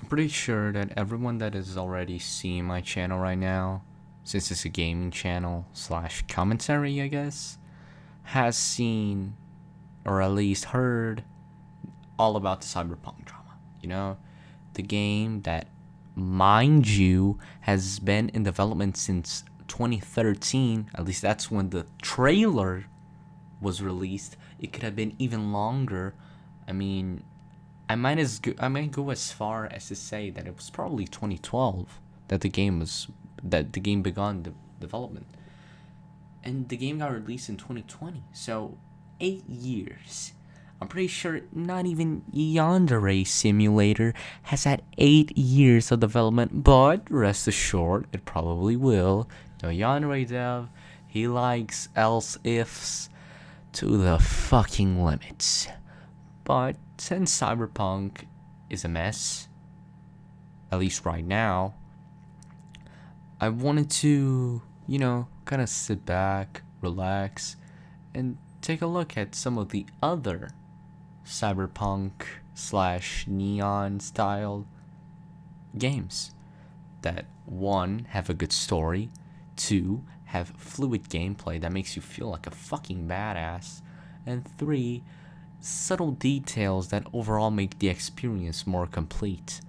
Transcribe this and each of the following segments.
I'm pretty sure that everyone that is already seeing my channel right now, since it's a gaming channel slash commentary, I guess, has seen or at least heard all about the cyberpunk drama. You know, the game that, mind you, has been in development since 2013. At least that's when the trailer was released. It could have been even longer. I mean, I might go as far as to say that it was probably 2012 that the game began development, and the game got released in 2020. So 8 years. I'm pretty sure not even Yandere Simulator has had 8 years of development, but rest assured, it probably will. The Yandere dev, he likes else ifs to the fucking limits. But since Cyberpunk is a mess, at least right now, I wanted to, kind of sit back, relax, and take a look at some of the other Cyberpunk slash neon style games that, one, have a good story, two, have fluid gameplay that makes you feel like a fucking badass, and three, subtle details that overall make the experience more complete.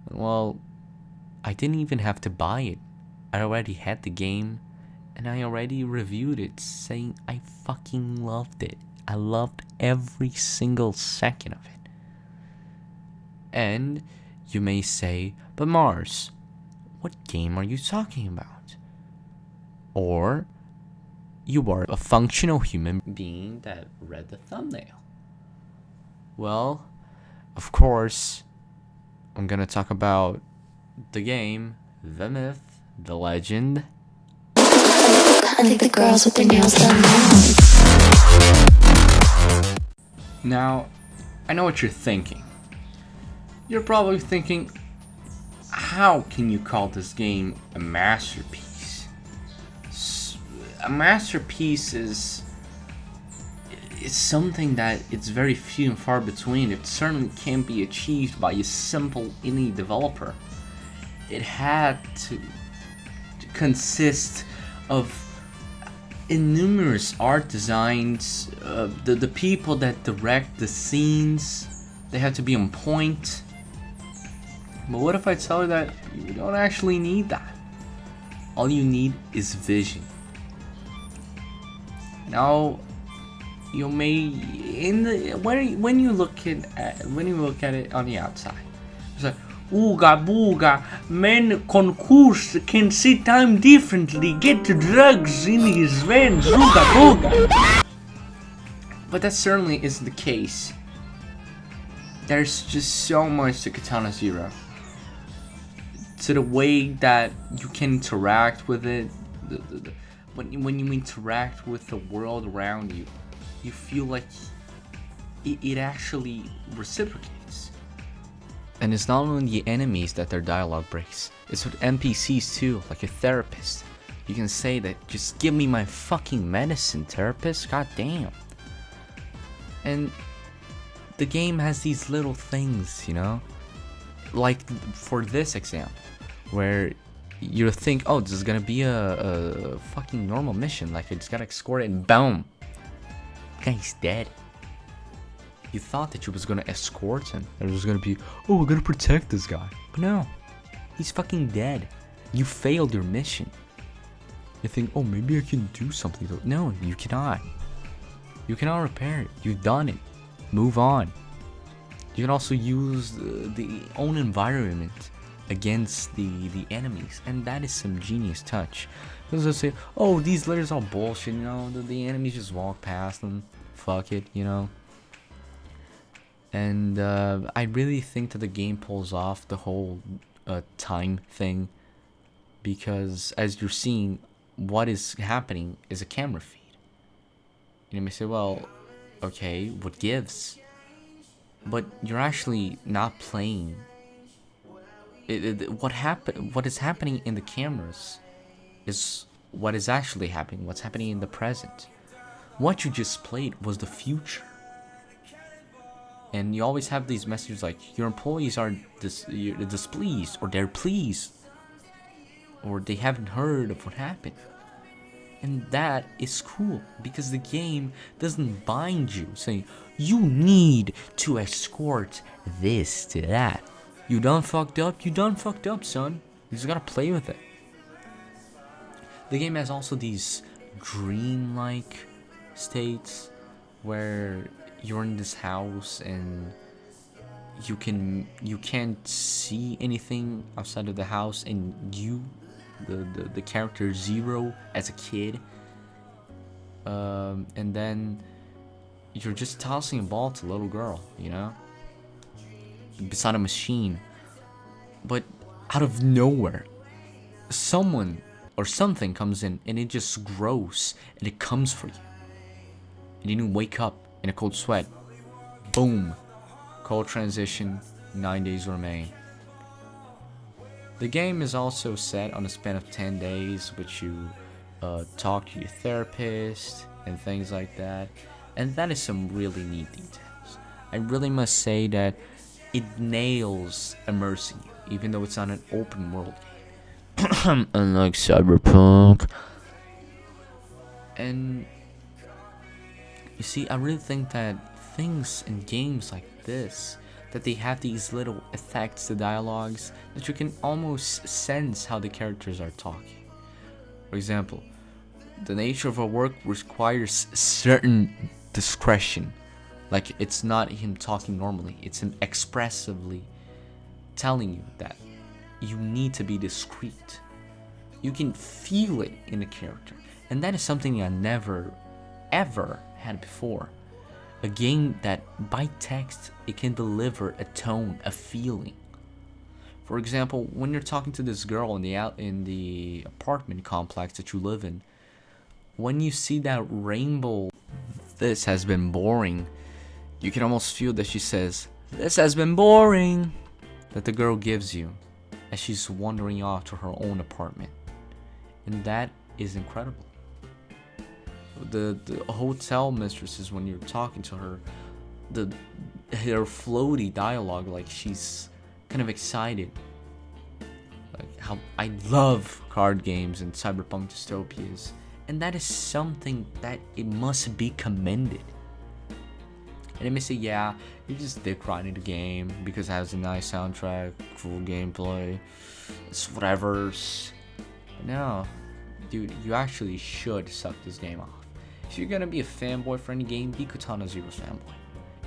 Well, I didn't even have to buy it. I already had the game, and I already reviewed it, saying I fucking loved it. I loved every single second of it. And you may say, but Mars, what game are you talking about? Or you are a functional human being that read the thumbnail. Well, of course, I'm gonna talk about the game, the myth, the legend. I think the girls with their nails done Now, I know what you're thinking. You're probably thinking, how can you call this game a masterpiece? A masterpiece is something that it's very few and far between. It certainly can't be achieved by a simple indie developer. It had to consist of innumerous art designs. The people that direct the scenes, they have to be on point. But what if I tell you that you don't actually need that? All you need is vision. Now, you may when you look at it on the outside, it's like ooga booga, men concourse can see time differently, get drugs in his veins, ooga booga. But that certainly isn't the case. There's just so much to Katana Zero, to the way that you can interact with it. When you interact with the world around you, you feel like it actually reciprocates. And it's not only the enemies that their dialogue breaks, it's with NPCs too, like a therapist. You can say that, just give me my fucking medicine, therapist, god damn. And the game has these little things, like for this example, where you think, oh, this is gonna be a fucking normal mission, like I just gotta escort it, and boom, guy's dead. You thought that you was gonna escort him, and it was gonna be, oh, we're gonna protect this guy. But no, he's fucking dead. You failed your mission. You think, oh, maybe I can do something. No, you cannot. You cannot repair it. You've done it. Move on. You can also use the own environment against the enemies, and that is some genius touch. Because they'll say, oh, these letters are bullshit, the enemies just walk past them, fuck it, And I really think that the game pulls off the whole time thing, because as you're seeing, what is happening is a camera feed. You may say, well, okay, what gives? But you're actually not playing. What is happening in the cameras is what is actually happening, what's happening in the present. What you just played was the future. And you always have these messages like your employees are displeased, or they're pleased, or they haven't heard of what happened. And that is cool because the game doesn't bind you saying you need to escort this to that. You done fucked up, son. You just gotta play with it. The game has also these dream-like states where you're in this house and you can't see anything outside of the house, and the character Zero as a kid, and then you're just tossing a ball to a little girl, beside a machine. But out of nowhere, someone or something comes in and it just grows and it comes for you. And you wake up in a cold sweat. Boom. Cold transition, 9 days remain. The game is also set on a span of 10 days, which you talk to your therapist and things like that. And that is some really neat details. I really must say that it nails immersing you, even though it's not an open world game. Unlike Cyberpunk. And you see, I really think that things in games like this, that they have these little effects to dialogues that you can almost sense how the characters are talking. For example, the nature of our work requires certain discretion. Like, it's not him talking normally, it's him expressively telling you that you need to be discreet. You can feel it in a character, and that is something I never ever had before. A game that by text it can deliver a tone, a feeling. For example, when you're talking to this girl in the apartment complex that you live in, when you see that rainbow, this has been boring, you can almost feel that she says, "This has been boring," that the girl gives you as she's wandering off to her own apartment. And that is incredible. The hotel mistresses, when you're talking to her, her floaty dialogue, like she's kind of excited. Like how I love card games and cyberpunk dystopias, and that is something that it must be commended. And they may say, yeah, you're just dick riding the game because it has a nice soundtrack, cool gameplay, it's whatever's. No, dude, you actually should suck this game off. If you're gonna be a fanboy for any game, be Katana Zero's fanboy.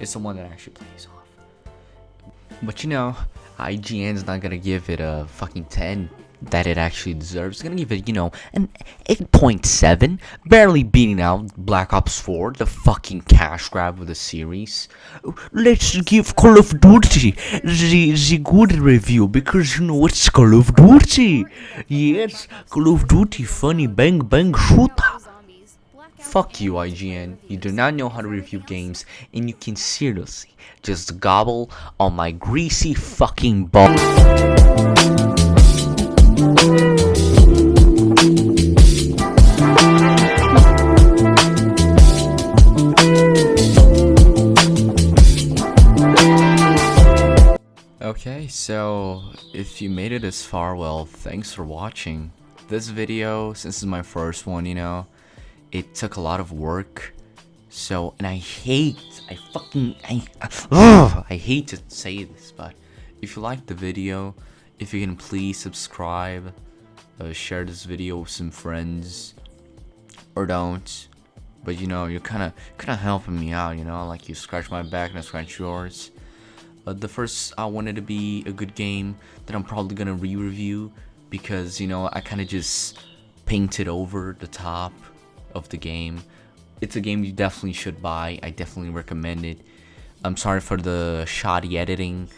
It's the one that actually plays off. But IGN's not gonna give it a fucking 10 that it actually deserves. It's gonna give it, an 8.7, barely beating out Black Ops 4, the fucking cash grab of the series. Let's give Call of Duty the good review, because it's Call of Duty. Yes, Call of Duty, funny bang bang shooter. Fuck you, IGN. You do not know how to review games, and you can seriously just gobble on my greasy fucking balls. Okay, so if you made it this far, well, thanks for watching. This video, since it's my first one, it took a lot of work. So, and I hate to say this, but if you liked the video, if you can please subscribe, share this video with some friends, or don't. But you're kind of helping me out. Like you scratch my back and I scratch yours. The first, I wanted to be a good game that I'm probably gonna re-review, because I kind of just painted over the top of the game. It's a game you definitely should buy. I definitely recommend it. I'm sorry for the shoddy editing.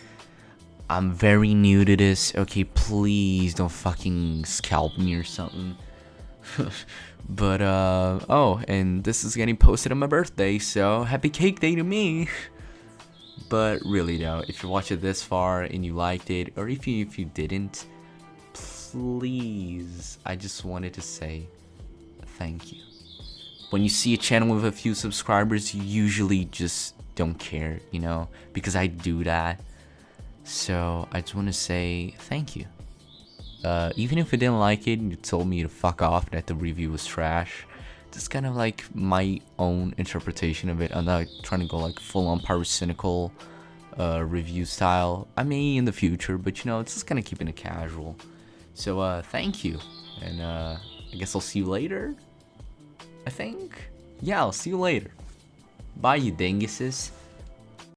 I'm very new to this. Okay, please don't fucking scalp me or something. But oh, and this is getting posted on my birthday, so happy cake day to me. But really though, if you watched it this far and you liked it, or if you didn't, please, I just wanted to say thank you. When you see a channel with a few subscribers, you usually just don't care, you know, because I do that. So I just want to say thank you. Even if you didn't like it and you told me to fuck off, that the review was trash, it's kind of like my own interpretation of it. I'm not trying to go like full on pyrocynical review style. I may in the future, but you know, it's just kind of keeping it casual. So thank you, and I guess I'll see you later. I think, yeah, I'll see you later. Bye, you dinguses.